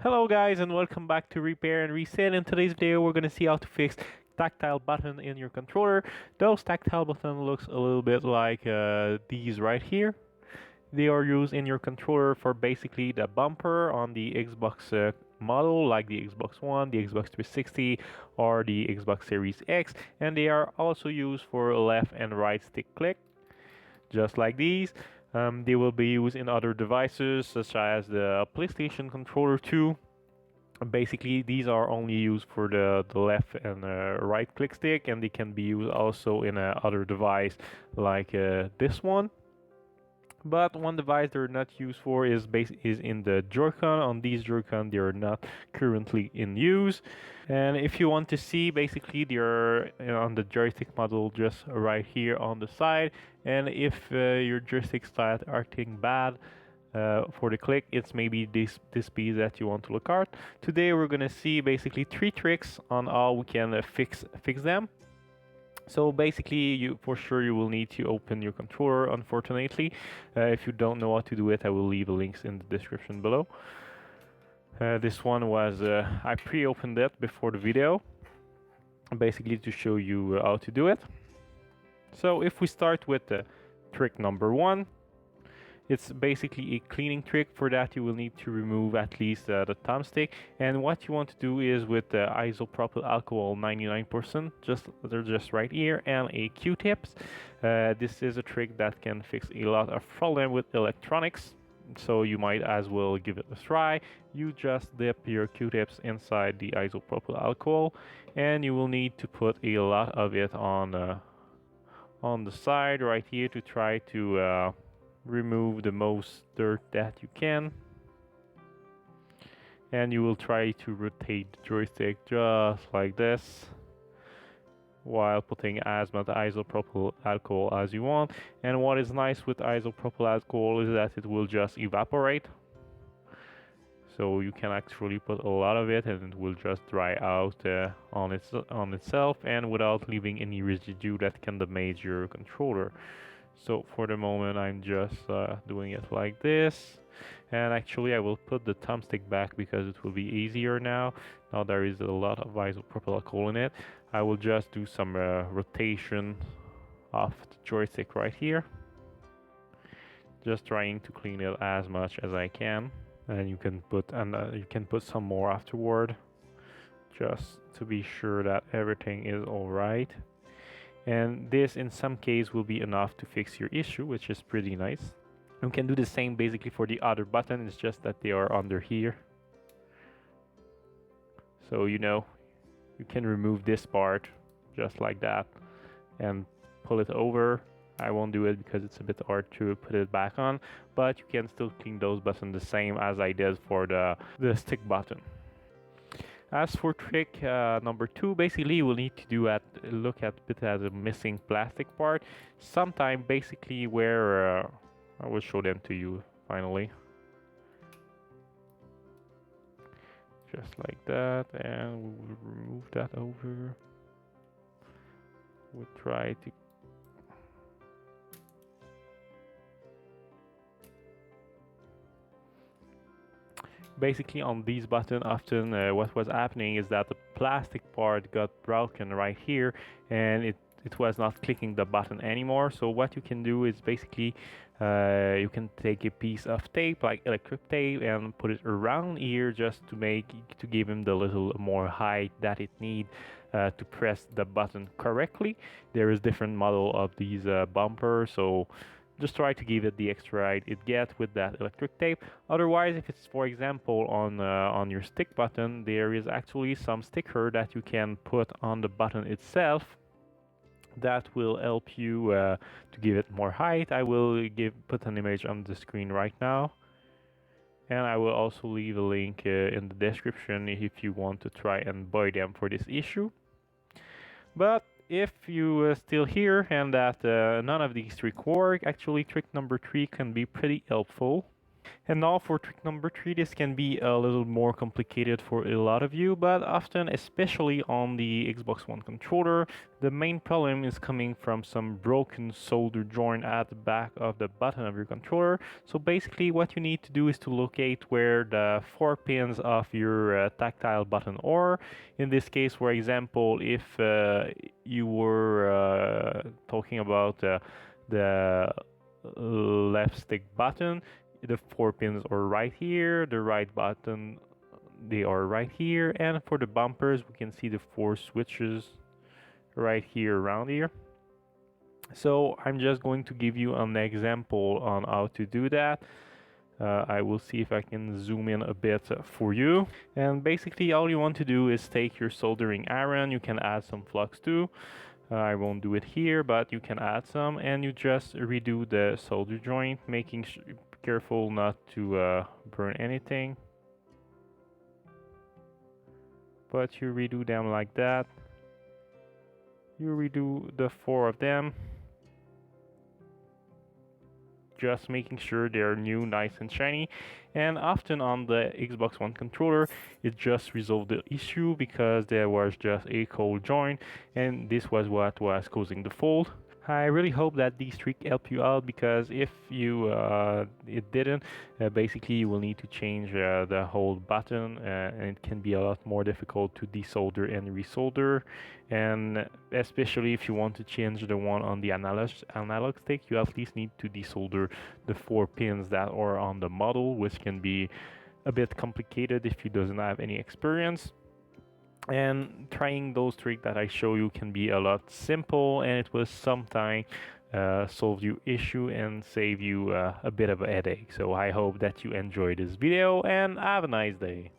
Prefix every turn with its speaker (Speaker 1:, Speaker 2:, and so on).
Speaker 1: Hello guys and welcome back to Repair and Reset. In today's video we're gonna see how to fix tactile button in your controller. Those tactile button looks a little bit like these right here. They are used in your controller for basically the bumper on the Xbox model like the Xbox One, the Xbox 360 or the Xbox Series X, and they are also used for left and right stick click just like these. They will be used in other devices such as the PlayStation controller too. Basically, these are only used for the left and right click stick, and they can be used also in a other device like this one. But one device they're not used for is in the Joycon. On these Joycon, they're not currently in use. And if you want to see, basically they're on the joystick model just right here on the side. And if your joystick starts acting bad for the click, it's maybe this piece that you want to look at. Today we're gonna see basically 3 tricks on how we can fix them. So basically, for sure you will need to open your controller. Unfortunately, if you don't know how to do it, I will leave the links in the description below. This one was I pre-opened it before the video, basically to show you how to do it. So if we start with trick number 1, it's basically a cleaning trick. For that you will need to remove at least the thumbstick, and what you want to do is with the isopropyl alcohol 99%, they're just right here, and a Q-tips. This is a trick that can fix a lot of problem with electronics, so you might as well give it a try. You just dip your Q-tips inside the isopropyl alcohol, and you will need to put a lot of it on the side right here to try to remove the most dirt that you can, and you will try to rotate the joystick just like this while putting as much isopropyl alcohol as you want. And what is nice with isopropyl alcohol is that it will just evaporate, so you can actually put a lot of it and it will just dry out on itself and without leaving any residue that can damage your controller. So for the moment I'm just doing it like this, and actually I will put the thumbstick back because it will be easier now there is a lot of isopropyl alcohol in it. I will just do some rotation of the joystick right here, just trying to clean it as much as I can, and you can put some more afterward just to be sure that everything is all right. And this in some case will be enough to fix your issue, which is pretty nice. You can do the same basically for the other button, it's just that they are under here. So you can remove this part just like that and pull it over. I won't do it because it's a bit hard to put it back on, but you can still clean those buttons the same as I did for the stick button. As for trick number 2, basically you will need to look at it as a missing plastic part. Sometime basically where I will show them to you finally. Just like that, and we will remove that over. We'll try to basically on these buttons often what was happening is that the plastic part got broken right here, and it was not clicking the button anymore. So what you can do is basically you can take a piece of tape like electric tape and put it around here just to give him the little more height that it needs to press the button correctly. There is different model of these bumpers, so just try to give it the extra height it gets with that electric tape. Otherwise, if it's for example on your stick button, there is actually some sticker that you can put on the button itself that will help you to give it more height. I will put an image on the screen right now, and I will also leave a link in the description if you want to try and buy them for this issue. But if you still here and that none of these tricks work, actually trick number 3 can be pretty helpful. And now for trick number 3, this can be a little more complicated for a lot of you, but often, especially on the Xbox One controller, the main problem is coming from some broken solder joint at the back of the button of your controller. So basically what you need to do is to locate where the 4 pins of your tactile button are. In this case, for example, if you were talking about the left stick button, the 4 pins are right here, the right button, they are right here, and for the bumpers we can see the 4 switches right here around here. So I'm just going to give you an example on how to do that. I will see if I can zoom in a bit for you. And basically all you want to do is take your soldering iron, you can add some flux too. I won't do it here, but you can add some, and you just redo the solder joint, making careful not to burn anything. But you redo them like that. You redo the 4 of them, just making sure they're new, nice and shiny. And often on the Xbox One controller, it just resolved the issue because there was just a cold joint, and this was what was causing the fault. I really hope that these tricks help you out, because if you it didn't, basically you will need to change the whole button, and it can be a lot more difficult to desolder and resolder. And especially if you want to change the one on the analog stick, you at least need to desolder the 4 pins that are on the model, which can be a bit complicated if you doesn't have any experience. And trying those tricks that I show you can be a lot simple, and it will sometimes solve your issue and save you a bit of a headache. So I hope that you enjoyed this video, and have a nice day.